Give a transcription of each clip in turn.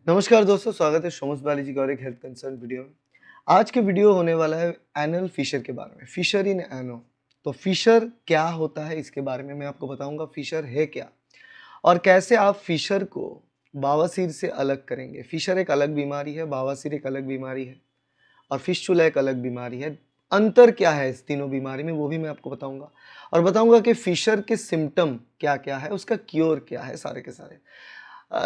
नमस्कार दोस्तों, स्वागत है सोमस बालाजी का और एक हेल्थ कंसर्न वीडियो में। आज के वीडियो होने वाला है एनल फिशर के बारे में, फिशर इन एनो। तो फिशर क्या होता है इसके बारे में मैं आपको बताऊंगा, फिशर है क्या और कैसे आप फिशर को बवासीर से अलग करेंगे। फिशर एक अलग बीमारी है, बवासीर एक अलग बीमारी है और फिस्टुला एक अलग बीमारी है। अंतर क्या है इस तीनों बीमारी में वो भी मैं आपको बताऊंगा और बताऊंगा कि फिशर के सिम्टम क्या क्या है, उसका क्योर क्या है, सारे के सारे।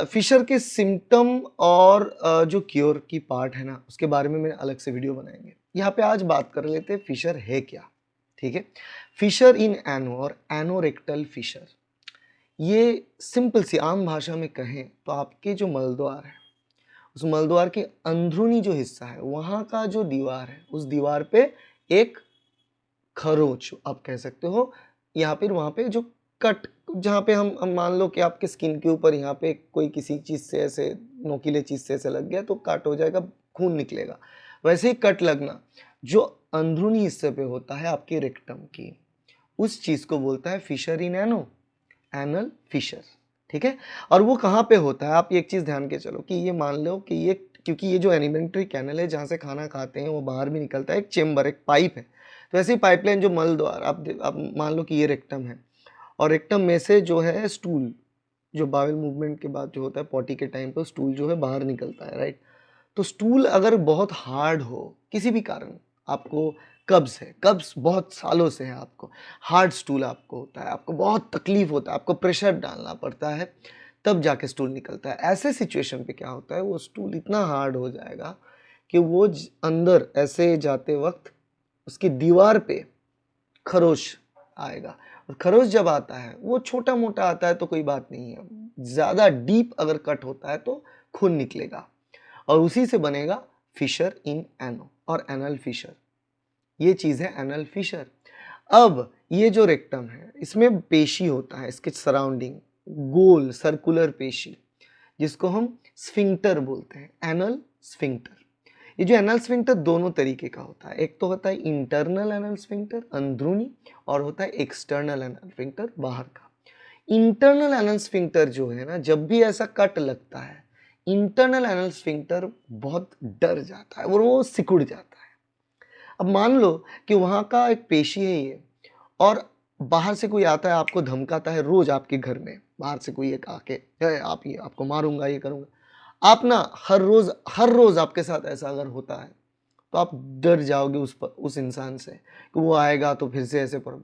फिशर के सिम्पटम और जो क्योर की पार्ट है ना, उसके बारे में मैंने अलग से वीडियो बनाएंगे। यहाँ पे आज बात कर लेते हैं फिशर है क्या। ठीक है, फिशर इन एनो और एनोरेक्टल फिशर, ये सिंपल सी आम भाषा में कहें तो आपके जो मलद्वार है, उस मलद्वार के अंदरूनी जो हिस्सा है, वहाँ का जो दीवार है, उस दीवार पे एक खरोंच आप कह सकते हो, या फिर वहाँ पे जो कट, जहाँ पे हम मान लो कि आपके स्किन के ऊपर यहाँ पे कोई किसी चीज़ से ऐसे नोकीले चीज़ से ऐसे लग गया तो कट हो जाएगा, खून निकलेगा। वैसे ही कट लगना जो अंदरूनी हिस्से पे होता है आपके रेक्टम की, उस चीज़ को बोलता है फिशर इन एनो, एनल फिशर। ठीक है, और वो कहाँ पे होता है, आप एक चीज़ ध्यान के चलो कि ये मान लो कि ये, क्योंकि ये जो एलिमेंट्री कैनल है जहाँ से खाना खाते हैं वो बाहर भी निकलता है, एक चेम्बर, एक पाइप है। तो ऐसी पाइपलाइन जो मल द्वार, आप मान लो कि ये रेक्टम है और रेक्टम में से जो है स्टूल, जो बावेल मूवमेंट के बाद जो होता है पॉटी के टाइम पे स्टूल जो है बाहर निकलता है, राइट। तो स्टूल अगर बहुत हार्ड हो किसी भी कारण, आपको कब्ज है, कब्ज बहुत सालों से है, आपको हार्ड स्टूल आपको होता है, आपको बहुत तकलीफ होता है, आपको प्रेशर डालना पड़ता है तब जाके स्टूल निकलता है। ऐसे सिचुएशन पे क्या होता है, वो स्टूल इतना हार्ड हो जाएगा कि वो अंदर ऐसे जाते वक्त उसकी दीवार पे खरोच आएगा। और खरोच जब आता है वो छोटा मोटा आता है तो कोई बात नहीं है, ज़्यादा डीप अगर कट होता है तो खून निकलेगा और उसी से बनेगा फिशर इन एनो और एनल फिशर। ये चीज़ है एनल फिशर। अब ये जो रेक्टम है इसमें पेशी होता है, इसके सराउंडिंग गोल सर्कुलर पेशी, जिसको हम स्फिंक्टर बोलते हैं, एनल स्फिंक्टर। ये जो एनल स्फिंक्टर दोनों तरीके का होता है, एक तो होता है इंटरनल एनल स्फिंक्टर अंदरूनी, और होता है एक्सटर्नल एनल स्फिंक्टर बाहर का। इंटरनल एनल स्फिंक्टर जो है ना, जब भी ऐसा कट लगता है, इंटरनल एनल स्फिंक्टर बहुत डर जाता है और वो सिकुड़ जाता है। अब मान लो कि वहाँ का एक पेशी है ये, और बाहर से कोई आता है आपको धमकाता है, रोज आपके घर में बाहर से कोई एक आके, "ए, आप ये आपको मारूंगा, ये करूंगा", आप ना हर रोज आपके साथ ऐसा अगर होता है तो आप डर जाओगे उस इंसान से कि वो आएगा तो फिर से ऐसे पड़ो,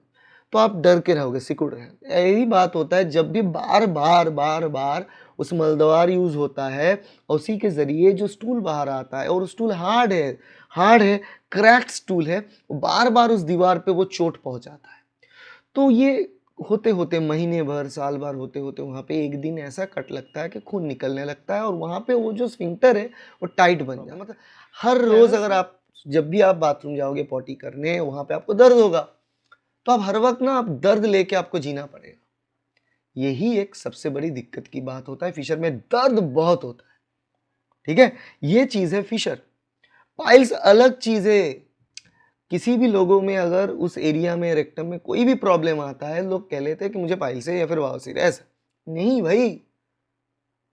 तो आप डर के रहोगे, सिकुड़ रहे हैं। यही बात होता है जब भी बार बार बार बार उस मलद्वार यूज होता है, उसी के जरिए जो स्टूल बाहर आता है, और स्टूल हार्ड है, हार्ड है, क्रैक्ड स्टूल है, बार बार उस दीवार पे वो चोट पहुंचाता है। तो ये होते होते महीने भर, साल भर होते होते वहाँ पे एक दिन ऐसा कट लगता है कि खून निकलने लगता है और वहाँ पे वो जो स्फिंक्टर है वो टाइट बन जाता है। मतलब हर रोज अगर आप, जब भी आप बाथरूम जाओगे पॉटी करने, वहाँ पे आपको दर्द होगा, तो आप हर वक्त ना आप दर्द लेके आपको जीना पड़ेगा। यही एक सबसे बड़ी दिक्कत की बात होता है, फिशर में दर्द बहुत होता है। ठीक है, ये चीज है फिशर। पाइल्स अलग चीज है। किसी भी लोगों में अगर उस एरिया में रेक्टम में कोई भी प्रॉब्लम आता है, लोग कह लेते हैं कि मुझे पाइल्स है या फिर बवासीर है, ऐसा नहीं भाई।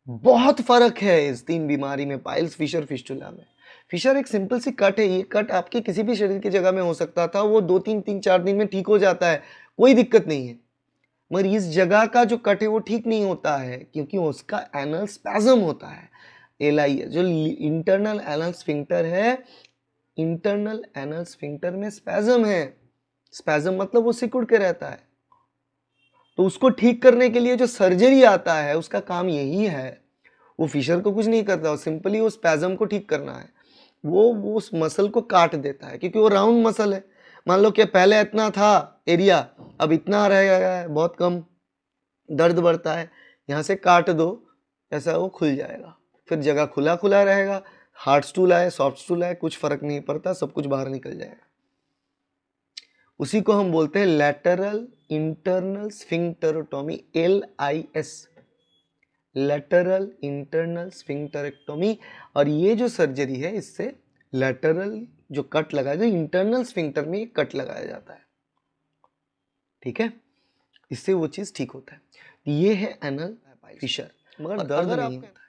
बहुत फर्क है इस तीन बीमारी में, पाइल्स, फिशर, फिस्टुला में। फिशर एक सिंपल सी कट है, ये कट आपके किसी भी शरीर की जगह में हो सकता था, वो 2-3 4 दिन में ठीक हो जाता है, कोई दिक्कत नहीं है। मगर इस जगह का जो कट है वो ठीक नहीं होता है, क्योंकि उसका एनल स्पैज्म होता है। एलआई है जो इंटरनल एनल स्फिंक्टर है, इंटरनल एनल स्फिंक्टर में स्पैज्म है। स्पैज्म मतलब वो सिकुड़ के रहता है। तो उसको ठीक करने के लिए जो सर्जरी आता है उसका काम यही है। वो फिशर को कुछ नहीं करता, वो सिंपली वो स्पैज्म को ठीक करना है। वो उस मसल को काट देता है, क्योंकि वो राउंड मसल है। मान लो कि पहले इतना था एरिया, अब इतना रह गया है, बहुत कम, दर्द बढ़ता है, यहाँ से काट दो, ऐसा वो खुल जाएगा, फिर जगह खुला खुला रहेगा। हार्ड स्टूल आए, सॉफ्ट स्टूल आए, कुछ फर्क नहीं पड़ता, सब कुछ बाहर निकल जाएगा। उसी को हम बोलते हैं lateral internal sphincterotomy, LIS, lateral internal sphincterectomy. और ये जो सर्जरी है, इससे लैटरल जो कट लगाया जाए, इंटरनल स्फिंक्टर में कट लगाया जाता है। ठीक है, इससे वो चीज ठीक होता है। ये है एनल फिशर, मगर दर्द नहीं होता है।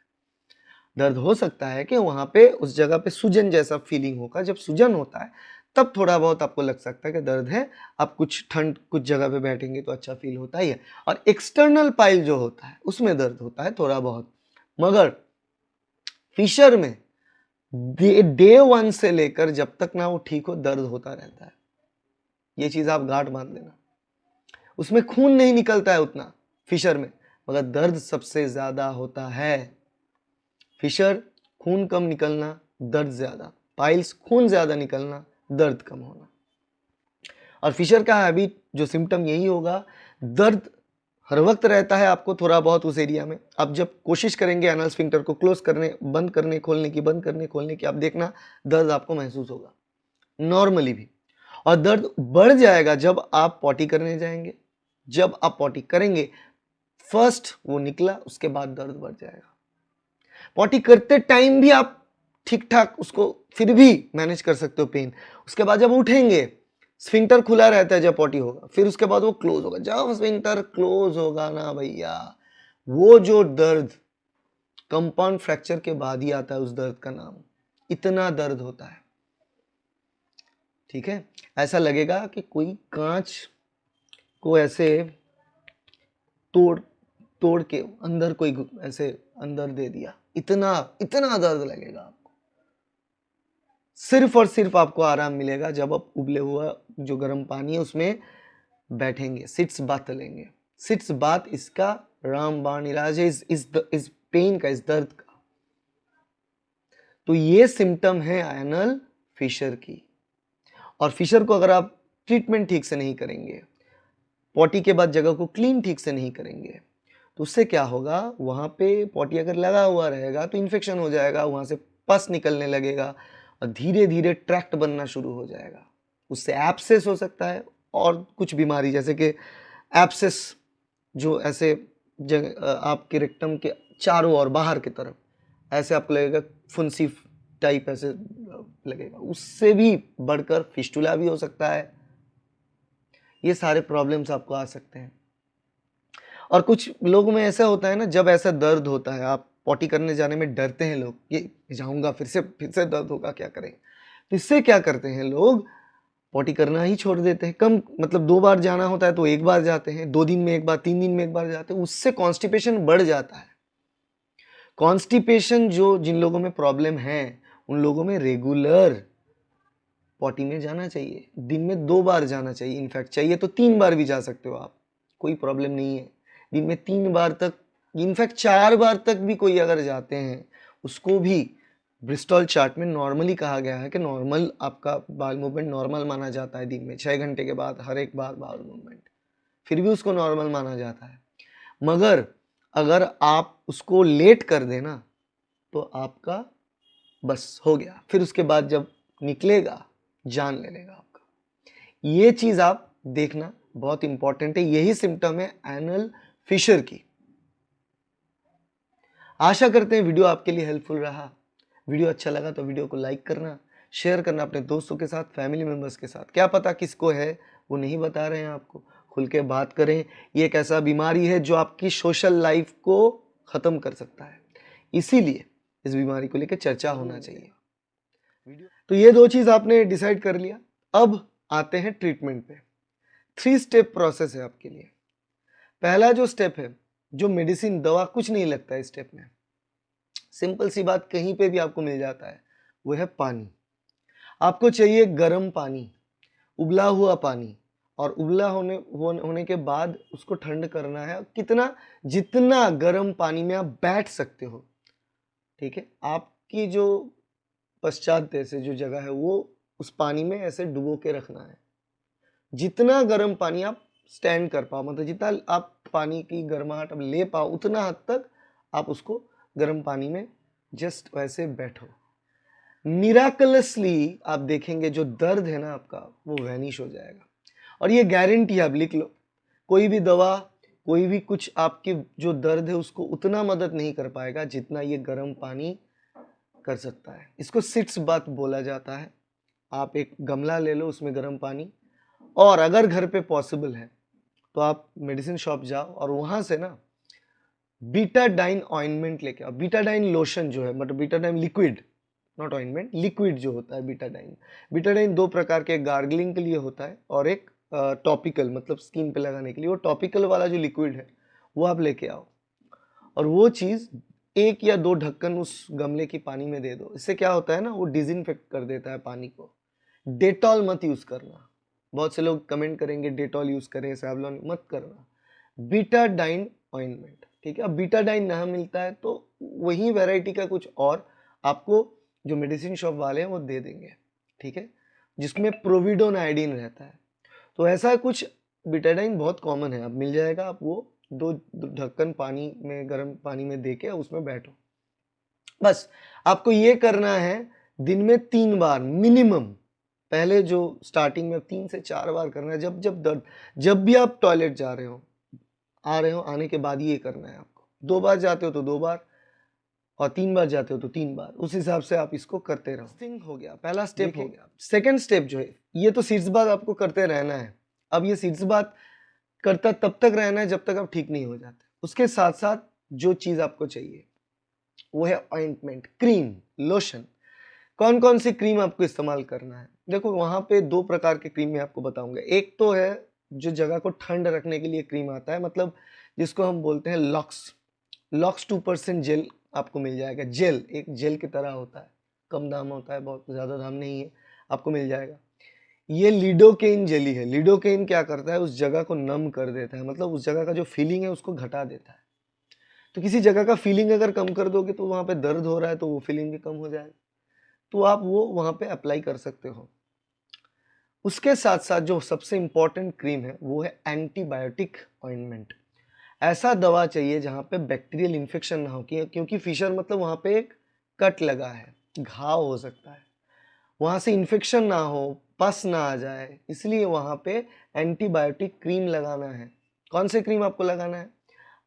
दर्द हो सकता है कि वहाँ पे उस जगह पे सूजन जैसा फीलिंग होगा। जब सूजन होता है तब थोड़ा बहुत आपको लग सकता है कि दर्द है। आप कुछ जगह पे बैठेंगे तो अच्छा फील होता ही है। और एक्सटर्नल पाइल जो होता है उसमें दर्द होता है थोड़ा बहुत। मगर फिशर में डे 1 से लेकर जब तक ना वो ठीक हो दर्द होता रहता है। ये चीज आप गांठ बांध लेना। उसमें खून नहीं निकलता है उतना फिशर में, मगर दर्द सबसे ज्यादा होता है। फिशर खून कम निकलना, दर्द ज्यादा। पाइल्स खून ज्यादा निकलना, दर्द कम होना। और फिशर का हैबिट जो सिम्टम यही होगा, दर्द हर वक्त रहता है आपको थोड़ा बहुत उस एरिया में। आप जब कोशिश करेंगे एनल स्फिंक्टर को क्लोज करने, बंद करने खोलने की, बंद करने खोलने की, आप देखना दर्द आपको महसूस होगा नॉर्मली भी। और दर्द बढ़ जाएगा जब आप पॉटी करने जाएंगे। जब आप पॉटी करेंगे, फर्स्ट वो निकला, उसके बाद दर्द बढ़ जाएगा। पॉटी करते टाइम भी आप ठीक ठाक उसको फिर भी मैनेज कर सकते हो पेन। उसके बाद जब उठेंगे, स्फिंक्टर खुला रहता है जब पॉटी होगा, फिर उसके बाद वो क्लोज होगा। जब स्फिंक्टर क्लोज होगा ना भैया, वो जो दर्द कंपाउंड फ्रैक्चर के बाद ही आता है, उस दर्द का नाम, इतना दर्द होता है। ठीक है, ऐसा लगेगा कि कोई कांच को ऐसे तोड़ तोड़ के अंदर कोई ऐसे अंदर दे दिया, इतना इतना दर्द लगेगा आपको। सिर्फ और सिर्फ आपको आराम मिलेगा जब आप उबले हुआ जो गर्म पानी है उसमें बैठेंगे, सिट्स बात लेंगे। सिट्स बात इसका रामबाण इलाज है इस पेन का, इस दर्द का। तो ये सिम्टम है एनल फिशर की। और फिशर को अगर आप ट्रीटमेंट ठीक से नहीं करेंगे, पॉटी के बाद जगह को क्लीन ठीक से नहीं करेंगे, तो उससे क्या होगा, वहां पे पॉटी अगर लगा हुआ रहेगा तो इन्फेक्शन हो जाएगा, वहां से पस निकलने लगेगा और धीरे धीरे ट्रैक्ट बनना शुरू हो जाएगा। उससे एब्सेस हो सकता है और कुछ बीमारी, जैसे कि एब्सेस जो ऐसे आपके रेक्टम के चारों ओर बाहर की तरफ ऐसे आपको लगेगा, फुंसी टाइप ऐसे लगेगा। उससे भी बढ़कर फिस्टुला भी हो सकता है। ये सारे प्रॉब्लम्स आपको आ सकते हैं। और कुछ लोगों में ऐसा होता है ना, जब ऐसा दर्द होता है, आप पॉटी करने जाने में डरते हैं लोग, ये जाऊंगा फिर से दर्द होगा, क्या करें। तो इससे क्या करते हैं लोग, पॉटी करना ही छोड़ देते हैं। कम मतलब 2 बार जाना होता है तो 1 बार जाते हैं, 2 दिन में 1 बार, 3 दिन में 1 बार जाते हैं। उससे कॉन्स्टिपेशन बढ़ जाता है। कॉन्स्टिपेशन जो जिन लोगों में प्रॉब्लम है, उन लोगों में रेगुलर पॉटी में जाना चाहिए। दिन में 2 बार जाना चाहिए, इनफैक्ट चाहिए तो 3 बार भी जा सकते हो आप, कोई प्रॉब्लम नहीं है। दिन में 3 बार तक, इनफैक्ट 4 बार तक भी कोई अगर जाते हैं, उसको भी ब्रिस्टॉल चार्ट में नॉर्मली कहा गया है कि नॉर्मल आपका बाल मूवमेंट नॉर्मल माना जाता है। दिन में 6 घंटे के बाद हर एक बार बाल मूवमेंट, फिर भी उसको नॉर्मल माना जाता है। मगर अगर आप उसको लेट कर देना तो आपका बस हो गया, फिर उसके बाद जब निकलेगा जान ले लेगा आपका। ये चीज आप देखना बहुत इंपॉर्टेंट है। यही सिम्टम है एनल फिशर की। आशा करते हैं वीडियो आपके लिए हेल्पफुल रहा। वीडियो अच्छा लगा तो वीडियो को लाइक करना, शेयर करना अपने दोस्तों के साथ, फैमिली मेंबर्स के साथ। क्या पता किसको है, वो नहीं बता रहे हैं आपको, खुल के बात करें। ये एक ऐसा बीमारी है जो आपकी सोशल लाइफ को खत्म कर सकता है, इसीलिए इस बीमारी को लेकर चर्चा होना चाहिए। तो ये 2 चीज आपने डिसाइड कर लिया। अब आते हैं ट्रीटमेंट पे। 3 स्टेप प्रोसेस है आपके लिए। पहला जो स्टेप है, जो मेडिसिन दवा कुछ नहीं लगता है स्टेप में, सिंपल सी बात, कहीं पे भी आपको मिल जाता है, वो है पानी। आपको चाहिए गर्म पानी, उबला हुआ पानी। और उबला होने के बाद उसको ठंड करना है। कितना, जितना गर्म पानी में आप बैठ सकते हो। ठीक है, आपकी जो पश्चात से जो जगह है वो उस पानी में ऐसे डुबो के रखना है। जितना गर्म पानी आप स्टैंड कर पाओ, मतलब जितना आप पानी की गर्माहट अब ले पाओ, उतना हद तक आप उसको गर्म पानी में जस्ट वैसे बैठो। मिराकलसली आप देखेंगे जो दर्द है ना आपका, वो वैनिश हो जाएगा। और ये गारंटी आप लिख लो, कोई भी दवा, कोई भी कुछ आपकी जो दर्द है उसको उतना मदद नहीं कर पाएगा जितना ये गर्म पानी कर सकता है। इसको सिट्स बात बोला जाता है। आप एक गमला ले लो, उसमें गर्म पानी, और अगर घर पे पॉसिबल है तो आप मेडिसिन शॉप जाओ और वहां से ना बीटाडाइन ऑइंटमेंट लेके आओ। बीटाडाइन लोशन जो है, मतलब Betadine liquid, not ointment, liquid जो होता है बीटाडाइन। बीटाडाइन दो प्रकार के, गार्गलिंग के लिए होता है और एक टॉपिकल, मतलब स्किन पे लगाने के लिए। वो टॉपिकल वाला जो लिक्विड है वो आप लेके आओ, और वो चीज़ 1 या 2 ढक्कन उस गमले की पानी में दे दो। इससे क्या होता है ना, वो डिसइंफेक्ट कर देता है पानी को। डेटॉल मत यूज़ करना, बहुत से लोग कमेंट करेंगे डेटॉल यूज़ करें, सैवलॉन मत करना। बीटाडाइन ऑइंटमेंट, ठीक है। अब बीटाडाइन ना मिलता है तो वही वैरायटी का कुछ और आपको जो मेडिसिन शॉप वाले हैं वो दे देंगे, ठीक है, जिसमें प्रोविडोन आयोडीन रहता है। तो ऐसा कुछ बीटाडाइन बहुत कॉमन है, अब मिल जाएगा। आप वो 2 ढक्कन पानी में, गर्म पानी में दे के उसमें बैठो। बस आपको ये करना है दिन में 3 बार मिनिमम। पहले जो स्टार्टिंग में 3 से 4 बार करना है, जब भी आप टॉयलेट जा रहे हो, आ रहे हो, आने के बाद ये करना है आपको। 2 बार जाते हो तो 2 बार, और 3 बार जाते हो तो 3 बार, उस हिसाब से आप इसको करते रहो। थिंग हो गया, पहला स्टेप हो गया। सेकंड स्टेप जो है, ये तो सीड्स बात आपको करते रहना है। अब ये सीड्स बात करता तब तक रहना है जब तक आप ठीक नहीं हो जाते। उसके साथ साथ जो चीज आपको चाहिए वो है ऑइंटमेंट, क्रीम, लोशन। कौन कौन सी क्रीम आपको इस्तेमाल करना है? देखो वहां पे 2 प्रकार के क्रीम मैं आपको बताऊंगा। एक तो है जो जगह को ठंड रखने के लिए क्रीम आता है, मतलब जिसको हम बोलते हैं लॉक्स। लॉक्स 2% जेल आपको मिल जाएगा। जेल एक जेल की तरह होता है, कम दाम होता है, बहुत ज़्यादा दाम नहीं है, आपको मिल जाएगा। ये लिडोकेन जेली है। लिडोकेन क्या करता है, उस जगह को नम कर देता है, मतलब उस जगह का जो फीलिंग है उसको घटा देता है। तो किसी जगह का फीलिंग अगर कम कर दोगे तो वहाँ पे दर्द हो रहा है तो वो फीलिंग भी कम हो जाएगा, तो आप वो वहाँ पे अप्लाई कर सकते हो। उसके साथ साथ जो सबसे इम्पोर्टेंट क्रीम है वो है एंटीबायोटिक ऑइंटमेंट। ऐसा दवा चाहिए जहाँ पे बैक्टीरियल इन्फेक्शन ना हो, क्योंकि फिशर मतलब वहाँ पे एक कट लगा है, घाव हो सकता है, वहाँ से इन्फेक्शन ना हो, पस ना आ जाए, इसलिए वहाँ पे एंटीबायोटिक क्रीम लगाना है। कौन से क्रीम आपको लगाना है?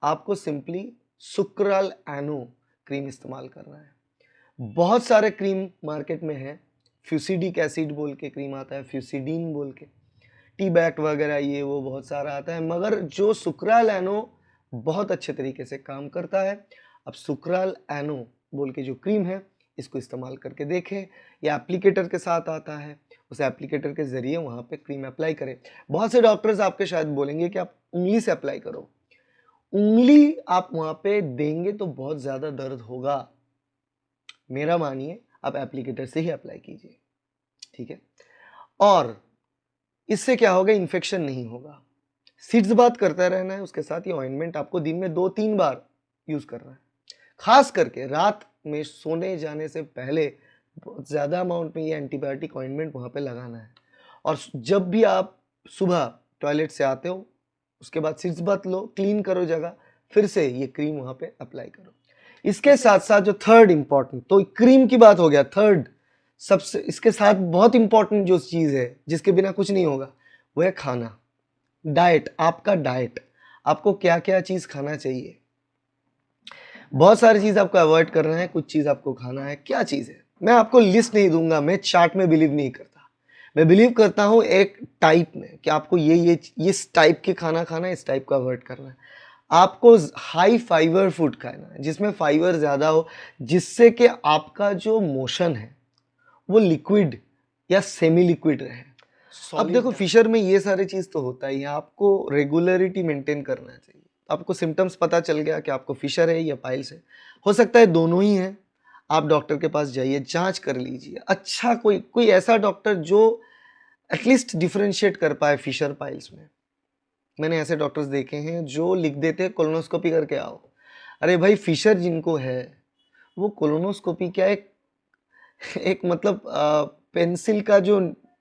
आपको सिंपली सुक्राल एनो क्रीम इस्तेमाल करना है। बहुत सारे क्रीम मार्केट में है, फ्यूसिडिक एसिड बोल के क्रीम आता है, फ्यूसिडीन बोल के, टी बैक वगैरह, ये वो बहुत सारा आता है, मगर जो सुक्राल एनो बहुत अच्छे तरीके से काम करता है। अब सुक्राल एनो बोल के जो क्रीम है, इसको इस्तेमाल करके देखें। ये एप्लीकेटर के साथ आता है, उस एप्लीकेटर के ज़रिए वहाँ पे क्रीम अप्लाई करें। बहुत से डॉक्टर्स आपके शायद बोलेंगे कि आप उंगली से अप्लाई करो। उंगली आप वहाँ पे देंगे तो बहुत ज़्यादा दर्द होगा, मेरा मानिए आप एप्लीकेटर से ही अप्लाई कीजिए, ठीक है। और इससे क्या होगा, इन्फेक्शन नहीं होगा। सीड्स बात करता रहना है, उसके साथ ये ऑइंटमेंट आपको दिन में 2-3 बार यूज करना है। खास करके रात में सोने जाने से पहले बहुत ज़्यादा अमाउंट में ये एंटीबायोटिक ऑइंटमेंट वहाँ पे लगाना है। और जब भी आप सुबह टॉयलेट से आते हो, उसके बाद सीड्स बात लो, क्लीन करो जगह, फिर से ये क्रीम वहाँ पे अप्लाई करो। इसके साथ साथ जो थर्ड इंपॉर्टेंट, तो क्रीम की बात हो गया, थर्ड सबसे इसके साथ बहुत इंपॉर्टेंट जो चीज़ है जिसके बिना कुछ नहीं होगा, वो है खाना, डाइट। आपका डाइट, आपको क्या क्या चीज़ खाना चाहिए। बहुत सारी चीज़ आपको अवॉइड करना है, कुछ चीज़ आपको खाना है। क्या चीज़ है, मैं आपको लिस्ट नहीं दूंगा, मैं चार्ट में बिलीव नहीं करता। मैं बिलीव करता हूँ एक टाइप में, कि आपको ये इस टाइप के खाना खाना है, इस टाइप का अवॉइड करना है। आपको हाई फाइबर फूड खाना है, जिसमें फाइबर ज़्यादा हो, जिससे कि आपका जो मोशन है वो लिक्विड या सेमी लिक्विड रहे। अब देखो फिशर में ये सारी चीज़ तो होता ही है, आपको रेगुलरिटी मेंटेन करना चाहिए। आपको सिम्टम्स पता चल गया कि आपको फिशर है या पाइल्स है, हो सकता है दोनों ही हैं, आप डॉक्टर के पास जाइए, जांच कर लीजिए। अच्छा कोई ऐसा डॉक्टर जो एटलीस्ट डिफरेंशिएट कर पाए फिशर पाइल्स में। मैंने ऐसे डॉक्टर्स देखे हैं जो लिख देते हैं कोलोनोस्कोपी करके आओ। अरे भाई, फिशर जिनको है वो कोलोनोस्कोपी क्या, एक मतलब पेंसिल का जो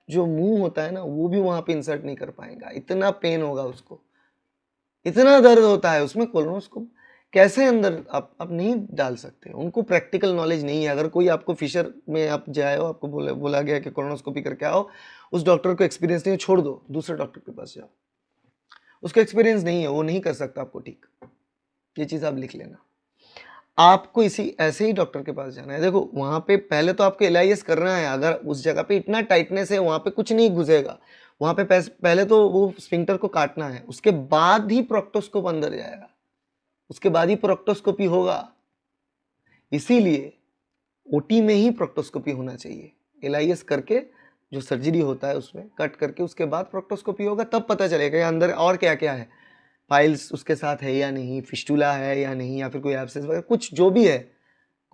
जो मुंह होता है ना, वो भी वहां पे इंसर्ट नहीं कर पाएगा, इतना पेन होगा उसको, इतना दर्द होता है उसमें। कोलोनोस्कोप कैसे अंदर आप नहीं डाल सकते, उनको प्रैक्टिकल नॉलेज नहीं है। अगर कोई आपको फिशर में आप जाए हो, आपको बोला गया कि कोलोनोस्कोपी करके आओ, उस डॉक्टर को एक्सपीरियंस नहीं है, छोड़ दो, दूसरे डॉक्टर के पास जाओ, उसका एक्सपीरियंस नहीं है, वो नहीं कर सकता आपको ठीक। ये चीज़ आप लिख लेना। आपको इसी ऐसे ही डॉक्टर के पास जाना है। देखो वहाँ पे पहले तो आपको LIS करना है, अगर उस जगह पे इतना टाइटनेस है वहाँ पे कुछ नहीं घुसेगा, वहाँ पे पहले तो वो स्फिंक्टर को काटना है, उसके बाद ही प्रोक्टोस्कोप अंदर जाएगा। उसके बाद ही प्रोक्टोस्कोपी होगा। इसीलिए ओटी में ही प्रोक्टोस्कोपी होना चाहिए। एलआईएस करके जो सर्जरी होता है उसमें कट करके उसके बाद प्रोक्टोस्कोपी होगा, तब पता चलेगा कि अंदर और क्या क्या है, फाइल्स उसके साथ है या नहीं, फिस्टुला है या नहीं, या फिर कोई एब्सेस वगैरह कुछ जो भी है,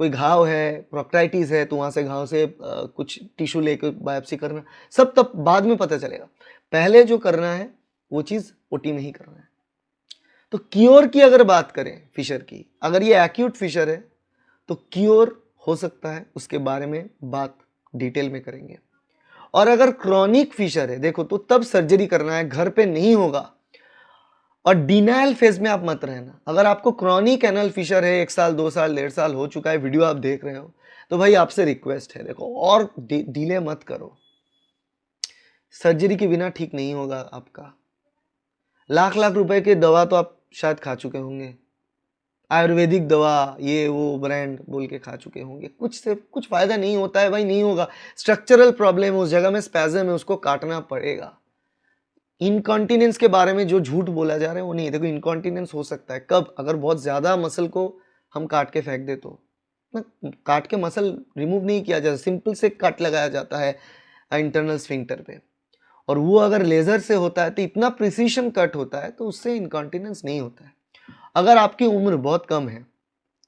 कोई घाव है, प्रोक्टाइटिस है तो वहाँ से घाव से कुछ टिश्यू लेकर बायोप्सी करना, सब तब बाद में पता चलेगा। पहले जो करना है वो चीज़ ओटी में ही करना है। तो क्योर की अगर बात करें फिशर की, अगर ये एक्यूट फिशर है तो क्योर हो सकता है, उसके बारे में बात डिटेल में करेंगे। और अगर क्रॉनिक फिशर है देखो, तो तब सर्जरी करना है, घर पे नहीं होगा। और डिनाइल फेज में आप मत रहना। अगर आपको क्रॉनिक एनल फिशर है, 1 साल 2 साल 1.5 साल हो चुका है, वीडियो आप देख रहे हो, तो भाई आपसे रिक्वेस्ट है, देखो और डिले मत करो। सर्जरी के बिना ठीक नहीं होगा आपका। लाख लाख रुपए की दवा तो आप शायद खा चुके होंगे, आयुर्वेदिक दवा ये वो ब्रांड बोल के खा चुके होंगे, कुछ से कुछ फायदा नहीं होता है भाई, नहीं होगा। स्ट्रक्चरल प्रॉब्लम है, उस जगह में स्पैज़म है, उसको काटना पड़ेगा। इनकॉन्टिनेंस के बारे में जो झूठ बोला जा रहा है वो नहीं। देखो इनकॉन्टिनेंस हो सकता है कब, अगर बहुत ज़्यादा मसल को हम काट के फेंक दे तो ना, काट के मसल रिमूव नहीं किया जाता, सिंपल से कट लगाया जाता है इंटरनल स्फिंक्टर पे, और वो अगर लेज़र से होता है तो इतना प्रिसीशन कट होता है तो उससे इनकॉन्टिनेंस नहीं होता है। अगर आपकी उम्र बहुत कम है,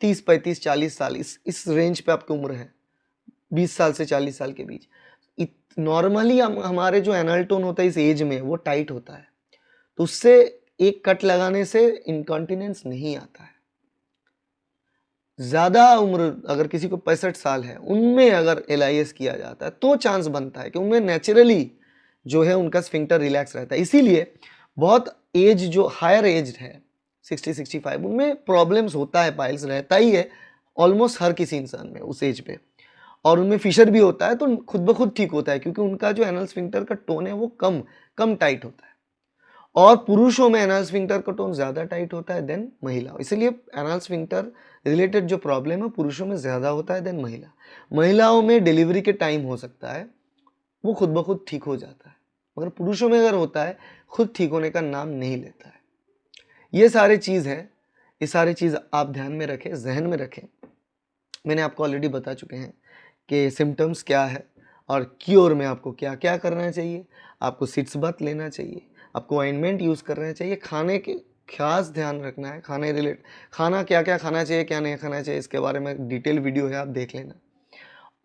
30 35 40 साल, इस रेंज पे आपकी उम्र है, 20 साल से 40 साल के बीच, नॉर्मली हमारे जो एनल टोन होता है इस एज में वो टाइट होता है, तो उससे एक कट लगाने से इनकॉन्टिनेंस नहीं आता है। ज़्यादा उम्र अगर किसी को 65 साल है, उनमें अगर एलआईएस किया जाता है तो चांस बनता है कि उनमें नेचुरली जो है उनका स्फिंक्टर रिलैक्स रहता है। इसीलिए बहुत एज जो हायर एज है 60-65, उनमें प्रॉब्लम्स होता है, पाइल्स रहता ही है ऑलमोस्ट हर किसी इंसान में उस एज पे, और उनमें फिशर भी होता है तो खुद ब खुद ठीक होता है, क्योंकि उनका जो एनल स्फिंक्टर का टोन है वो कम कम टाइट होता है। और पुरुषों में एनल स्फिंक्टर का टोन ज़्यादा टाइट होता है देन महिलाओं, इसलिए एनल स्फिंक्टर रिलेटेड जो प्रॉब्लम है पुरुषों में ज़्यादा होता है देन महिलाओं में डिलीवरी के टाइम हो सकता है, वो खुद ब खुद ठीक हो जाता है, मगर पुरुषों में अगर होता है खुद ठीक होने का नाम नहीं लेता है। ये सारे चीज़ है, ये सारी चीज़ आप ध्यान में रखें, जहन में रखें। मैंने आपको ऑलरेडी बता चुके हैं कि सिम्टम्स क्या है और क्योर में आपको क्या क्या करना चाहिए। आपको सिट्स बाथ लेना चाहिए, आपको ऑइंटमेंट यूज़ करना चाहिए, खाने के खास ध्यान रखना है, खाना क्या क्या खाना चाहिए क्या नहीं खाना चाहिए, इसके बारे में डिटेल वीडियो है, आप देख लेना।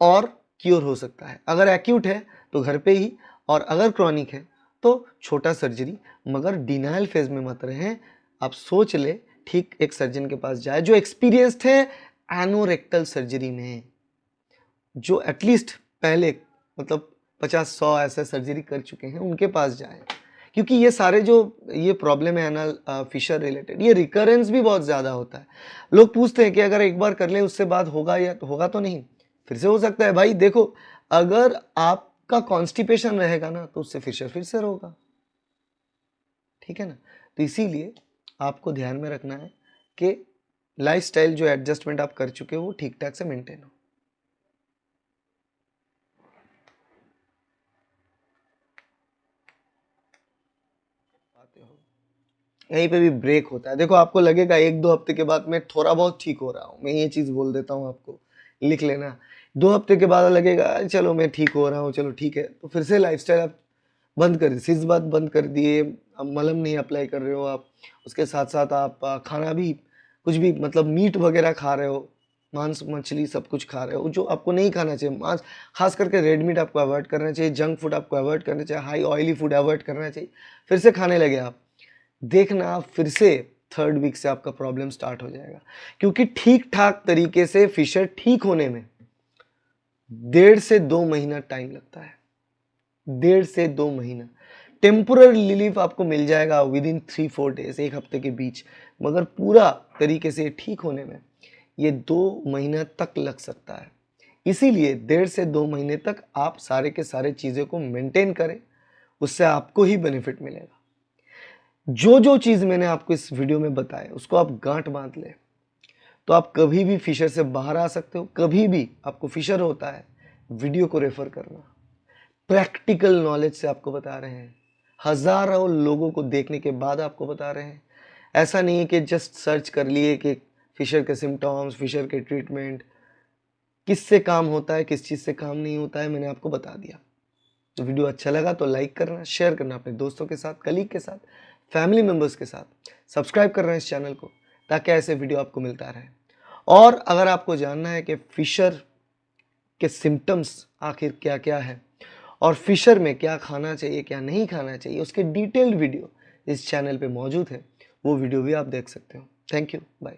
और क्योर हो सकता है, अगर एक्यूट है तो घर पे ही, और अगर क्रॉनिक है तो छोटा सर्जरी, मगर डिनाइल फेज में मत रहें। आप सोच ले, ठीक एक सर्जन के पास जाए जो एक्सपीरियंस्ड है एनोरेक्टल सर्जरी में, जो एटलीस्ट पहले मतलब 50-100 ऐसे सर्जरी कर चुके हैं, उनके पास जाए। क्योंकि ये सारे जो ये प्रॉब्लम है एनल फिशर रिलेटेड, ये रिकरेंस भी बहुत ज़्यादा होता है। लोग पूछते हैं कि अगर एक बार कर ले उससे बाद होगा, या होगा तो नहीं, फिर से हो सकता है। भाई देखो, अगर आपका कॉन्स्टिपेशन रहेगा ना तो उससे फिशर फिर से होगा, ठीक है ना। तो इसीलिए आपको ध्यान में रखना है कि लाइफस्टाइल जो एडजस्टमेंट आप कर चुके हो वो ठीक ठाक से मेंटेन हो। यहीं पे भी ब्रेक होता है। देखो आपको लगेगा 1-2 हफ्ते के बाद मैं थोड़ा बहुत ठीक हो रहा हूँ, मैं ये चीज़ बोल देता हूँ आपको, लिख लेना। 2 हफ्ते के बाद लगेगा चलो मैं ठीक हो रहा हूँ, चलो ठीक है, तो फिर से लाइफस्टाइल आप बंद कर दिए, सिज बात बंद कर दिए, अब मलहम नहीं अप्लाई कर रहे हो आप, उसके साथ साथ आप खाना भी कुछ भी मतलब मीट वगैरह खा रहे हो, मांस मछली सब कुछ खा रहे हो जो आपको नहीं खाना चाहिए। मांस खास करके रेड मीट आपको अवॉइड करना चाहिए, जंक फूड आपको अवॉइड करना चाहिए, हाई ऑयली फूड अवॉइड करना चाहिए। फिर से खाने लगे आप, देखना फिर से 3rd वीक से आपका प्रॉब्लम स्टार्ट हो जाएगा, क्योंकि ठीक ठाक तरीके से फिशर ठीक होने में 1.5 से 2 महीना टाइम लगता है। 1.5 से 2 महीना टेम्पोररी रिलीफ आपको मिल जाएगा विद इन 3-4 डेज, 1 हफ्ते के बीच, मगर पूरा तरीके से ठीक होने में ये 2 महीना तक लग सकता है। इसीलिए 1.5 से 2 महीने तक आप सारे के सारे चीज़ों को मेंटेन करें, उससे आपको ही बेनिफिट मिलेगा। जो जो चीज़ मैंने आपको इस वीडियो में बताया उसको आप गांठ बांध ले, तो आप कभी भी फिशर से बाहर आ सकते हो। कभी भी आपको फिशर होता है, वीडियो को रेफर करना, प्रैक्टिकल नॉलेज से आपको बता रहे हैं, हजारों लोगों को देखने के बाद आपको बता रहे हैं। ऐसा नहीं है कि जस्ट सर्च कर लिए कि फिशर के सिम्टम्स, फिशर के ट्रीटमेंट, किससे काम होता है, किस चीज़ से काम नहीं होता है, मैंने आपको बता दिया। तो वीडियो अच्छा लगा तो लाइक करना, शेयर करना अपने दोस्तों के साथ, कलीग के साथ, फैमिली मेम्बर्स के साथ। सब्सक्राइब करना इस चैनल को ताकि ऐसे वीडियो आपको मिलता रहे। और अगर आपको जानना है कि फिशर के सिम्टम्स आखिर क्या-क्या है और फिशर में क्या खाना चाहिए, क्या नहीं खाना चाहिए, उसके डिटेल्ड वीडियो इस चैनल पे मौजूद है। वो वीडियो भी आप देख सकते हो। Thank you, bye.